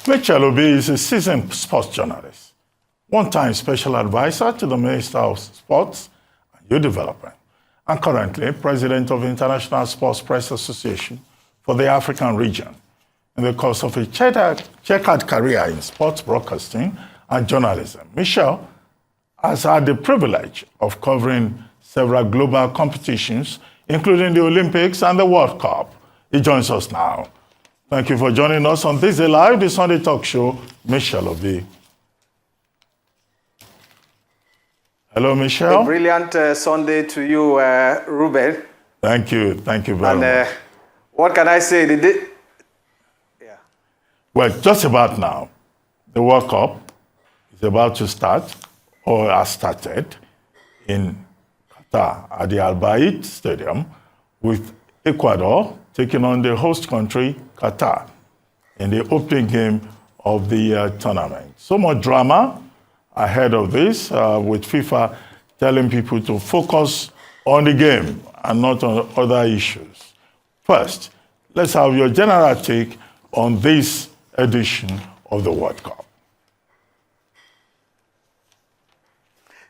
Mitchell Obi is a seasoned sports journalist, one-time special advisor to the Minister of Sports and Youth Development, and currently president of International Sports Press Association for the African region. In the course of a checkered career in sports broadcasting and journalism, Michel has had the privilege of covering several global competitions, including the Olympics and the World Cup. He joins us now. Thank you for joining us on This Day Live, the Sunday talk show, Michel Obi. Hello, Michel. A brilliant Sunday to you, Ruben. Thank you very much. What can I say? Well, just about now, the World Cup is about to start, or has started, in Qatar at the Al Bayt Stadium, with Ecuador taking on the host country, Qatar, in the opening game of the tournament. So much drama ahead of this, with FIFA telling people to focus on the game and not on other issues. First, let's have your general take on this edition of the World Cup.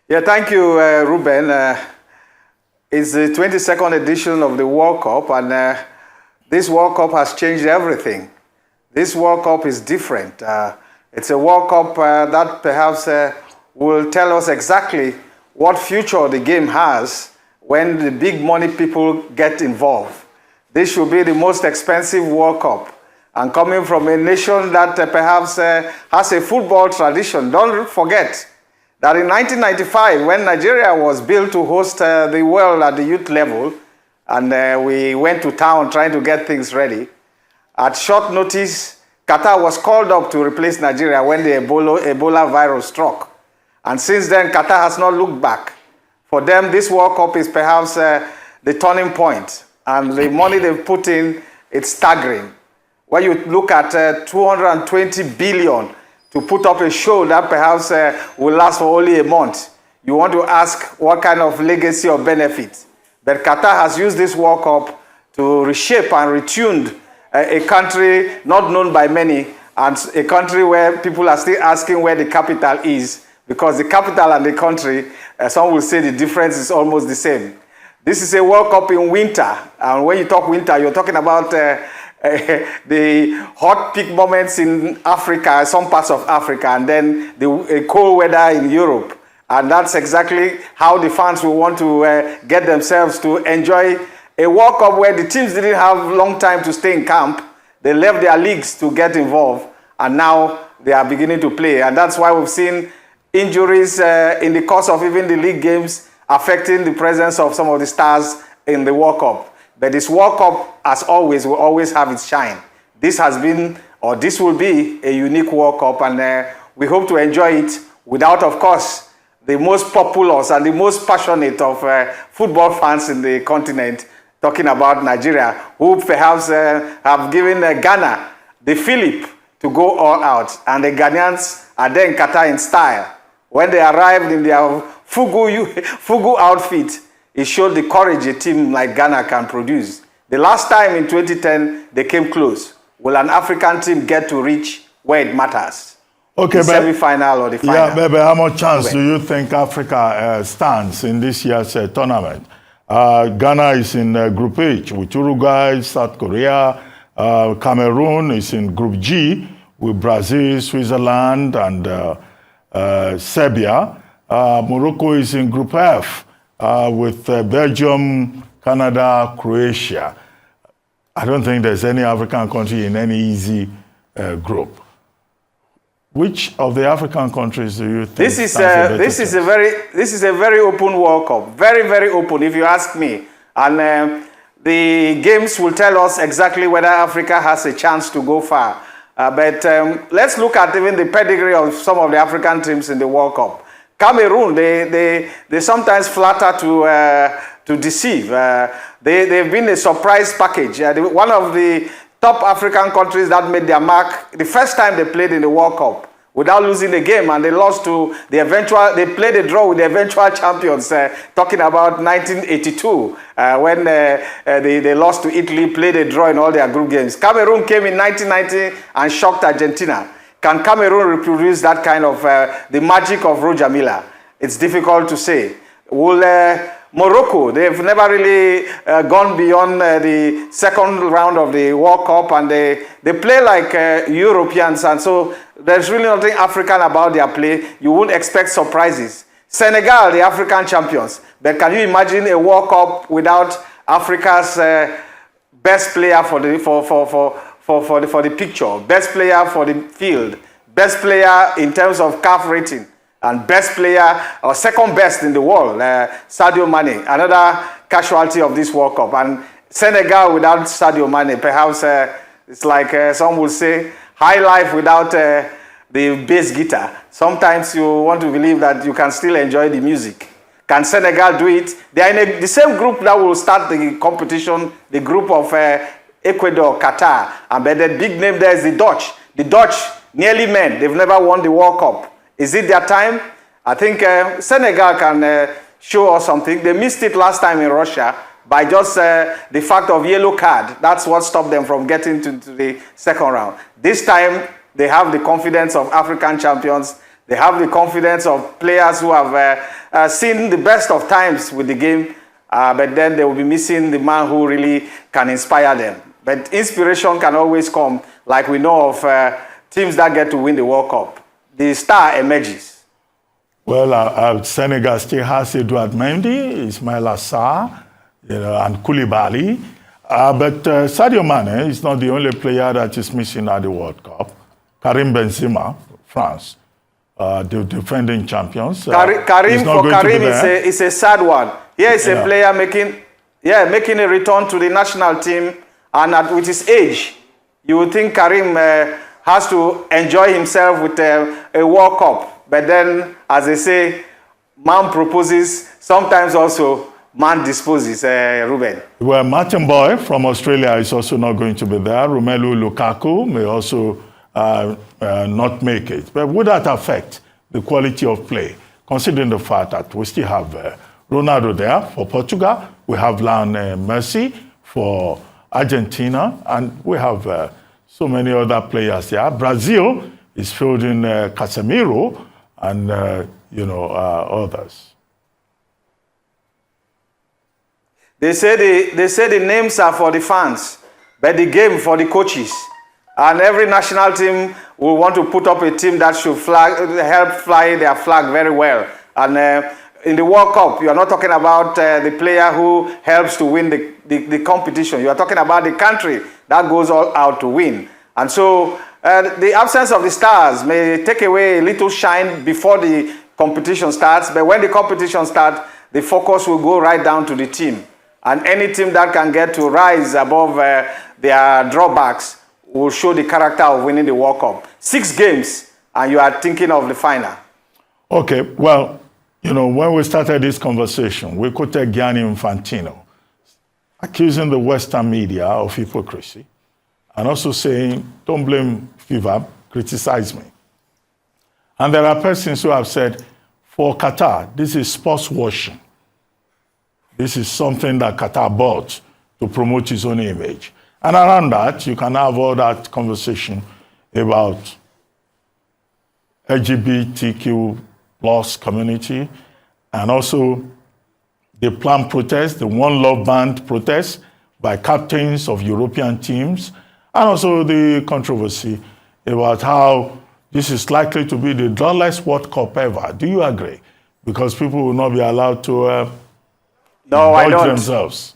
Yeah, thank you, Ruben. It's the 22nd edition of the World Cup, and this World Cup has changed everything. This World Cup is different. It's a World Cup that perhaps will tell us exactly what future the game has when the big money people get involved. This should be the most expensive World Cup. And coming from a nation that perhaps has a football tradition, don't forget that in 1995, when Nigeria was built to host the world at the youth level, and we went to town trying to get things ready, at short notice, Qatar was called up to replace Nigeria when the Ebola virus struck. And since then, Qatar has not looked back. For them, this World Cup is perhaps the turning point. And the money they've put in, it's staggering. When you look at 220 billion to put up a show that perhaps will last for only a month, you want to ask what kind of legacy or benefit. But Qatar has used this World Cup to reshape and retune a country not known by many, and a country where people are still asking where the capital is, because the capital and the country, some will say the difference is almost the same. This is a World Cup in winter, and when you talk winter, you're talking about the hot peak moments in Africa, some parts of Africa, and then the cold weather in Europe. And that's exactly how the fans will want to get themselves to enjoy a World Cup where the teams didn't have long time to stay in camp. They left their leagues to get involved, and now they are beginning to play. And that's why we've seen injuries in the course of even the league games affecting the presence of some of the stars in the World Cup. But this World Cup, as always, will always have its shine. This has been, or this will be, a unique World Cup, and we hope to enjoy it without, of course, the most populous and the most passionate of football fans in the continent, talking about Nigeria, who perhaps have given Ghana the fillip to go all out. And the Ghanaians are there in Qatar in style. When they arrived in their Fugu outfit, it showed the courage a team like Ghana can produce. The last time in 2010, they came close. Will an African team get to reach where it matters? Okay, the semi-final or the final? Yeah, baby, how much chance do you think Africa stands in this year's tournament? Ghana is in Group H with Uruguay, South Korea. Cameroon is in Group G with Brazil, Switzerland, and Serbia. Morocco is in Group F with Belgium, Canada, Croatia. I don't think there's any African country in any easy group. Which of the African countries do you think this is a very open World Cup, very open, if you ask me. And the games will tell us exactly whether Africa has a chance to go far. But let's look at even the pedigree of some of the African teams in the World Cup. Cameroon, they sometimes flatter to deceive. They've been a surprise package. One of the top African countries that made their mark the first time they played in the World Cup without losing the game, and they lost to the eventual, they played a draw with the eventual champions, talking about 1982, when they lost to Italy, played a draw in all their group games. Cameroon came in 1990 and shocked Argentina. can Cameroon reproduce that kind of, the magic of Roger Milla? It's difficult to say. Will Morocco, they've never really gone beyond the second round of the World Cup, and they play like Europeans, and so there's really nothing African about their play. You wouldn't expect surprises. Senegal, the African champions, but can you imagine a World Cup without Africa's best player for the picture, best player for the field, best player in terms of CAF rating, and best player, or second best in the world, Sadio Mane, another casualty of this World Cup. And Senegal without Sadio Mane, perhaps it's like some would say, high life without the bass guitar. Sometimes you want to believe that you can still enjoy the music. Can Senegal do it? They are in the same group that will start the competition, the group of Ecuador, Qatar, and but the big name there is the Dutch. The Dutch, nearly men, they've never won the World Cup. Is it their time? I think Senegal can show us something. They missed it last time in Russia by just the fact of yellow card. That's what stopped them from getting to the second round. This time, they have the confidence of African champions. They have the confidence of players who have seen the best of times with the game, but then they will be missing the man who really can inspire them. But inspiration can always come, like we know of teams that get to win the World Cup. The star emerges. Well, Senegal still has Edouard Mendy, Ismail Assar, and Koulibaly. But Sadio Mane is not the only player that is missing at the World Cup. Karim Benzema, France, the defending champions. Karim is a sad one. Here is a player making a return to the national team, and with his age, you would think Karim has to enjoy himself with a World Cup. But then, as they say, man proposes, sometimes also man disposes, Ruben. Well, Martin Boy from Australia is also not going to be there. Romelu Lukaku may also not make it. But would that affect the quality of play, considering the fact that we still have Ronaldo there for Portugal, we have Lionel Messi for Argentina, and we have so many other players there. Brazil is fielding Casemiro and others. They say the names are for the fans, but the game for the coaches. And every national team will want to put up a team that should help fly their flag very well. And in the World Cup, you are not talking about the player who helps to win the competition. You are talking about the country that goes all out to win. And so the absence of the stars may take away a little shine before the competition starts. But when the competition starts, the focus will go right down to the team. And any team that can get to rise above their drawbacks will show the character of winning the World Cup. 6 games, and you are thinking of the final. Okay, well, when we started this conversation, we quoted Gianni Infantino, accusing the Western media of hypocrisy, and also saying, don't blame FIFA, criticize me. And there are persons who have said, for Qatar, this is sports washing. This is something that Qatar bought to promote its own image. And around that, you can have all that conversation about LGBTQ plus community, and also the planned protest, the One Love Band protest by captains of European teams, and also the controversy about how this is likely to be the dullest World Cup ever. Do you agree? Because people will not be allowed to indulge themselves.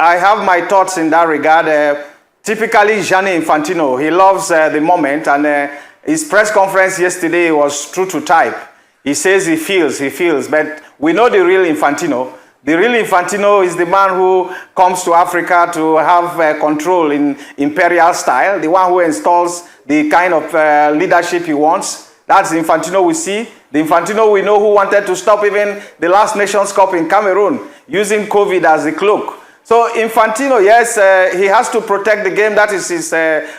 I have my thoughts in that regard. Typically, Gianni Infantino, he loves the moment, and his press conference yesterday was true to type. He says he feels, but we know the real Infantino. The real Infantino is the man who comes to Africa to have control in imperial style, the one who installs the kind of leadership he wants. That's the Infantino we see. The Infantino we know who wanted to stop even the last Nations Cup in Cameroon, using COVID as the cloak. So Infantino, yes, he has to protect the game. That is his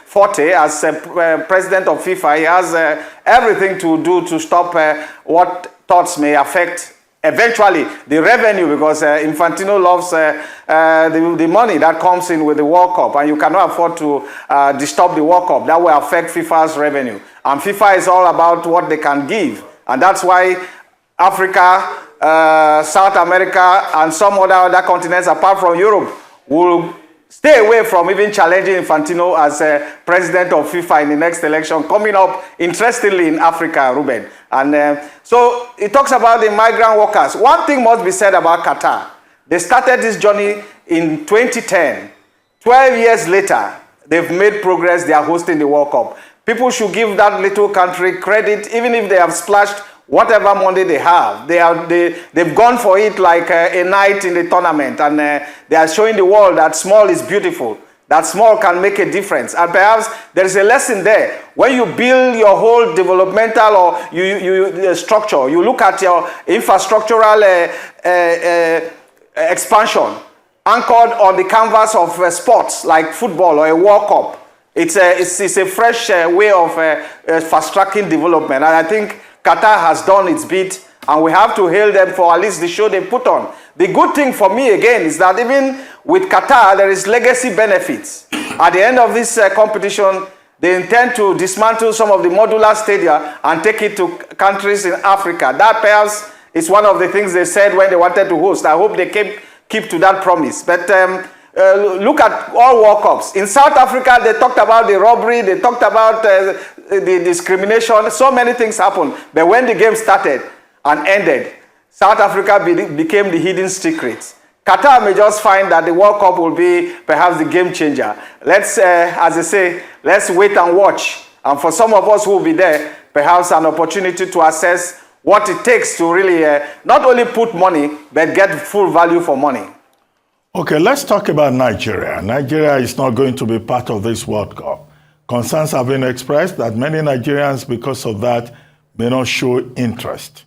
forte as president of FIFA. He has everything to do to stop what thoughts may affect eventually the revenue, because Infantino loves the money that comes in with the World Cup, and you cannot afford to disturb the World Cup. That will affect FIFA's revenue. And FIFA is all about what they can give. And that's why Africa, South America, and some other continents apart from Europe will stay away from even challenging Infantino as president of FIFA in the next election coming up, interestingly, in Africa, Ruben. And so it talks about the migrant workers. One thing must be said about Qatar. They started this journey in 2010. 12 years later, they've made progress. They are hosting the World Cup. People should give that little country credit, even if they have splashed whatever money they have. They've gone for it like a night in the tournament, and they are showing the world that small is beautiful, that small can make a difference. And perhaps there is a lesson there. When you build your whole developmental or you structure, you look at your infrastructural expansion anchored on the canvas of sports like football or a World Cup. It's a fresh way of fast-tracking development. And I think Qatar has done its bit, and we have to hail them for at least the show they put on. The good thing for me, again, is that even with Qatar, there is legacy benefits. At the end of this competition, they intend to dismantle some of the modular stadia and take it to countries in Africa. That perhaps is one of the things they said when they wanted to host. I hope they keep to that promise. But look at all World Cups. In South Africa, they talked about the robbery, they talked about the discrimination. So many things happened. But when the game started and ended, South Africa became the hidden secret. Qatar may just find that the World Cup will be perhaps the game changer. Let's, as I say, let's wait and watch. And for some of us who will be there, perhaps an opportunity to assess what it takes to really not only put money, but get full value for money. Okay, let's talk about Nigeria. Nigeria is not going to be part of this World Cup. Concerns have been expressed that many Nigerians, because of that, may not show interest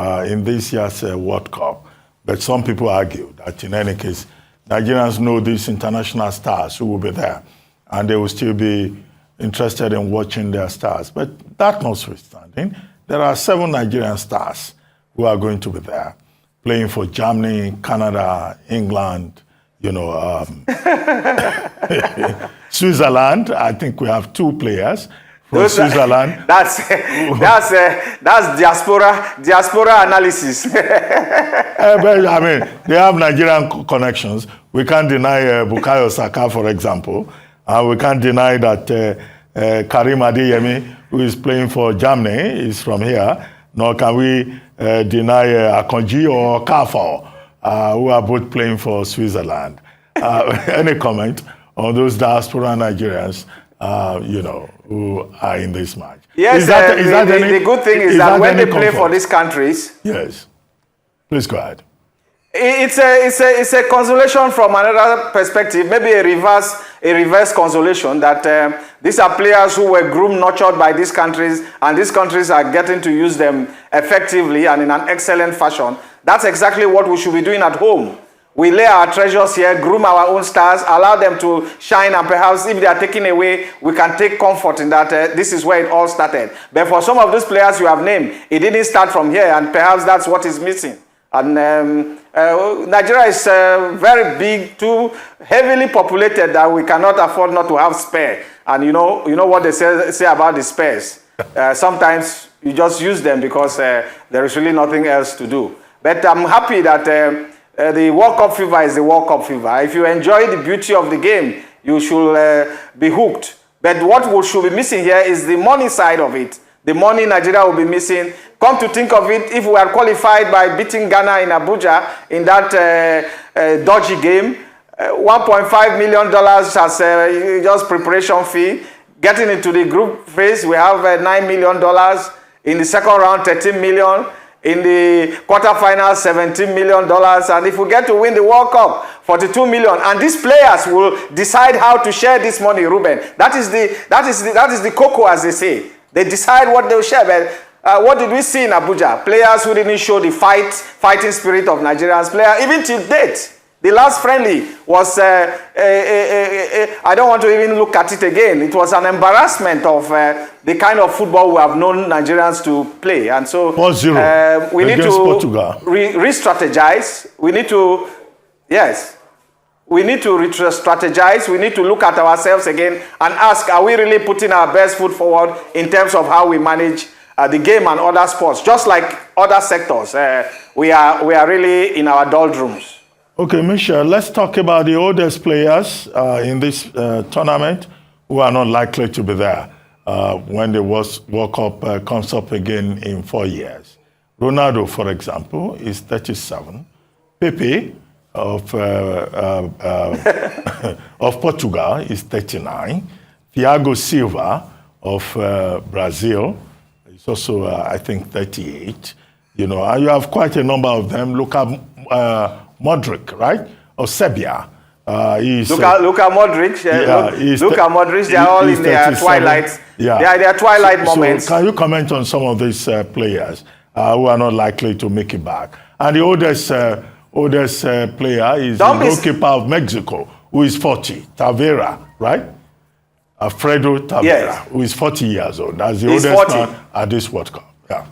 in this year's World Cup. But some people argue that in any case, Nigerians know these international stars who will be there, and they will still be interested in watching their stars. But that notwithstanding, there are 7 Nigerian stars who are going to be there, playing for Germany, Canada, England, Switzerland. I think we have 2 players from Switzerland. That's diaspora analysis. But, I mean, they have Nigerian connections. We can't deny Bukayo Saka, for example. We can't deny that Karim Adeyemi, who is playing for Germany, is from here. Nor can we deny Akonji or Kafo, who are both playing for Switzerland. Any comment on those diaspora Nigerians, who are in this match? Yes, the good thing is that when they play for these countries... Yes. Please go ahead. It's a consolation from another perspective, maybe a reverse consolation, that these are players who were groomed, nurtured by these countries, and these countries are getting to use them effectively and in an excellent fashion. That's exactly what we should be doing at home. We lay our treasures here, groom our own stars, allow them to shine, and perhaps if they are taken away, we can take comfort in that this is where it all started. But for some of those players you have named, it didn't start from here, and perhaps that's what is missing. And Nigeria is very big, too heavily populated, that we cannot afford not to have spare. And you know what they say about the spares. Sometimes you just use them because there is really nothing else to do. But I'm happy that the World Cup fever is the World Cup fever. If you enjoy the beauty of the game, you should be hooked. But what we should be missing here is the money side of it. The money Nigeria will be missing. Come to think of it, if we are qualified by beating Ghana in Abuja in that dodgy game, $1.5 million as just preparation fee. Getting into the group phase, we have $9 million. In the second round, $13 million. In the quarterfinals, $17 million. And if we get to win the World Cup, $42 million. And these players will decide how to share this money, Ruben. That is the cocoa, as they say. They decide what they'll share. But what did we see in Abuja? Players who didn't show the fighting spirit of Nigerians. Even till date, The last friendly was, I don't want to even look at it again. It was an embarrassment of the kind of football we have known Nigerians to play. And so we need to re-strategize. We need to, yes, we need to re-strategize. We need to look at ourselves again and ask, are we really putting our best foot forward in terms of how we manage the game and other sports? Just like other sectors, we are really in our doldrums. Okay, Michelle, let's talk about the oldest players in this tournament who are not likely to be there when the World Cup comes up again in 4 years. Ronaldo, for example, is 37. Pepe of Portugal is 39. Thiago Silva of Brazil is also, I think, 38. You know, and you have quite a number of them. Look at Modric, right? Of Serbia. Luka Modric. Luka Modric, they are all in their twilight. Yeah. They are their twilight moments. So can you comment on some of these players who are not likely to make it back? And the oldest player is the goalkeeper of Mexico, who is 40, Tavera, right? Alfredo Tavera, yes, who is 40 years old. That's the oldest man at this World Cup. Yeah.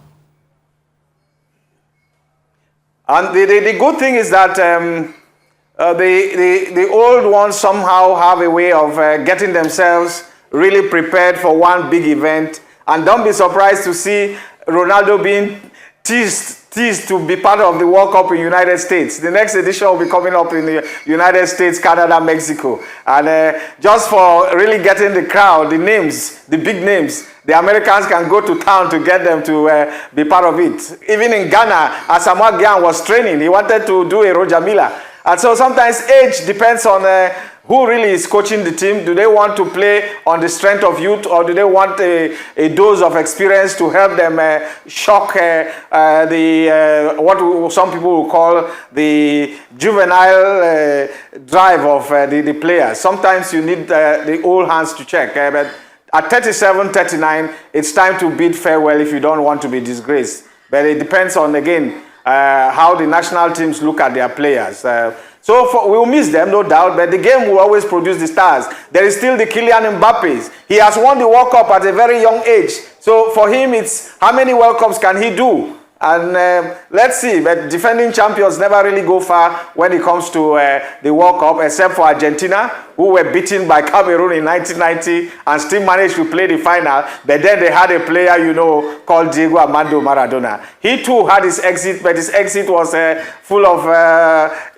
And the good thing is that the old ones somehow have a way of getting themselves really prepared for one big event. And don't be surprised to see Ronaldo being teased to be part of the World Cup in the United States. The next edition will be coming up in the United States, Canada, Mexico. And just for really getting the crowd, the names, the big names, the Americans can go to town to get them to be part of it. Even in Ghana, as Asamoah Gyan was training, he wanted to do a Roger Milla. And so sometimes age depends on who really is coaching the team. Do they want to play on the strength of youth, or do they want a dose of experience to help them shock what some people will call the juvenile drive of the players? Sometimes you need the old hands to check. But at 37, 39, it's time to bid farewell if you don't want to be disgraced. But it depends on, again, how the national teams look at their players. We'll miss them, no doubt, but the game will always produce the stars. There is still the Kylian Mbappé. He has won the World Cup at a very young age. So for him, it's how many World Cups can he do? And let's see, but defending champions never really go far when it comes to the World Cup, except for Argentina, who were beaten by Cameroon in 1990 and still managed to play the final. But then they had a player, you know, called Diego Armando Maradona. He too had his exit, but his exit was full of,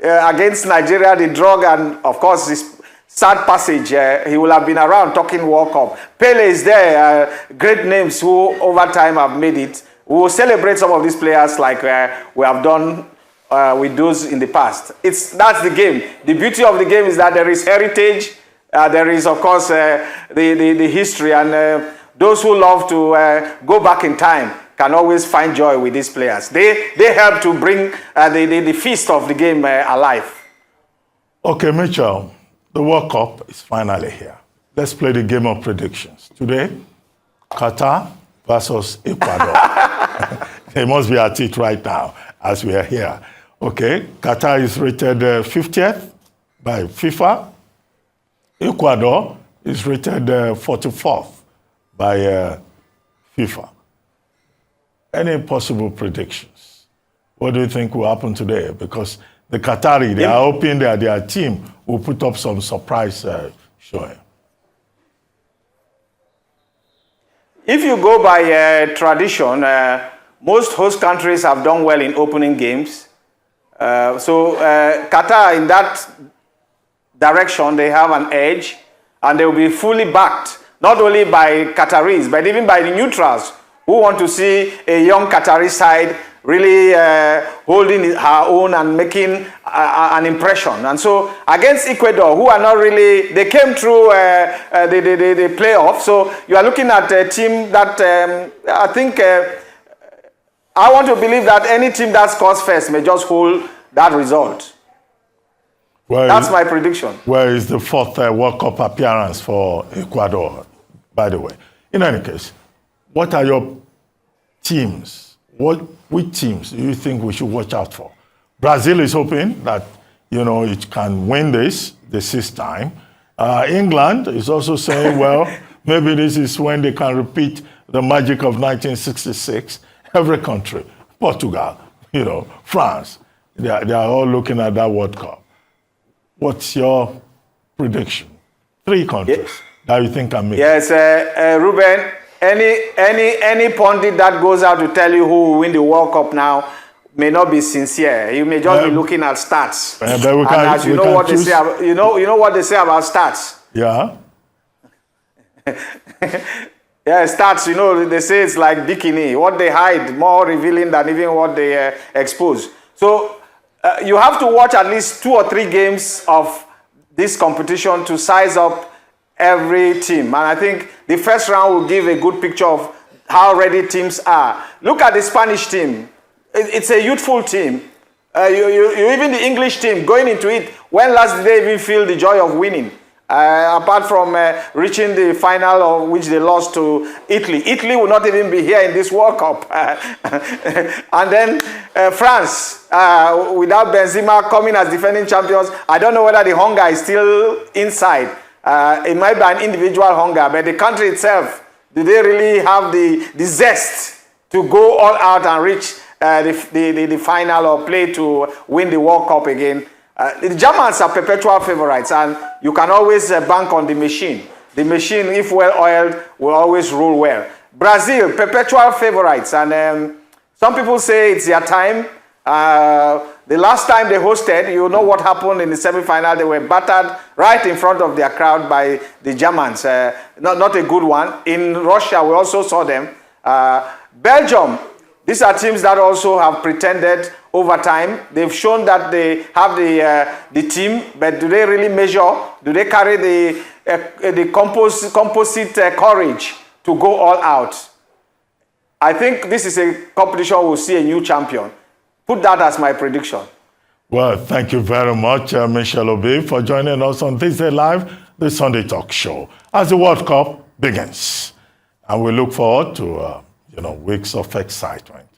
against Nigeria, the drug, and of course, this sad passage. He will have been around talking World Cup. Pele is there, great names who over time have made it. We will celebrate some of these players like we have done with those in the past. That's the game. The beauty of the game is that there is heritage. There is, of course, the history. And those who love to go back in time can always find joy with these players. They help to bring the feast of the game alive. Okay, Mitchell, the World Cup is finally here. Let's play the game of predictions. Today, Qatar versus Ecuador. They must be at it right now as we are here. Okay, Qatar is rated 50th by FIFA. Ecuador is rated 44th by FIFA. Any possible predictions? What do you think will happen today? Because the Qatari, they are hoping that their team will put up some surprise showing. If you go by tradition, most host countries have done well in opening games. Qatar, in that direction, they have an edge, and they will be fully backed, not only by Qataris, but even by the neutrals, who want to see a young Qatari side really holding her own and making an impression. And so against Ecuador, who are not really, they came through the playoff. So you are looking at a team that I think, I want to believe that any team that scores first may just hold that result. That's my prediction. Where is the fourth World Cup appearance for Ecuador, by the way? In any case, what are your teams? Which teams do you think we should watch out for? Brazil is hoping that it can win this the sixth time. England is also saying, well, maybe this is when they can repeat the magic of 1966. Every country, Portugal, France, they are all looking at that World Cup. What's your prediction? 3 countries that you think can make it. Yes, Ruben, any pundit that goes out to tell you who will win the World Cup now may not be sincere. You may just be looking at stats. But we can, and as you know what they say about, you know what they say about stats. Yeah. Yeah, stats, they say it's like bikini. What they hide, more revealing than even what they expose. So you have to watch at least 2 or 3 games of this competition to size up every team. And I think the first round will give a good picture of how ready teams are. Look at the Spanish team. It's a youthful team. Even the English team, going into it, when last did they even feel the joy of winning? Apart from reaching the final, of which they lost to Italy. Italy will not even be here in this World Cup. And then France, without Benzema coming as defending champions, I don't know whether the hunger is still inside. It might be an individual hunger, but the country itself, do they really have the zest to go all out and reach the final or play to win the World Cup again? The Germans are perpetual favorites, and you can always bank on the machine. The machine, if well oiled, will always rule well. Brazil, perpetual favorites, and some people say it's their time. The last time they hosted, you know what happened in the semi-final. They were battered right in front of their crowd by the Germans. Not a good one. In Russia, we also saw them. Belgium, these are teams that also have pretended over time. They've shown that they have the team, but do they really measure? Do they carry the composite courage to go all out? I think this is a competition we'll see a new champion. Put that as my prediction. Well, thank you very much, Michelle Obi, for joining us on This Day Live, the Sunday Talk Show, as the World Cup begins. And we look forward to weeks of excitement.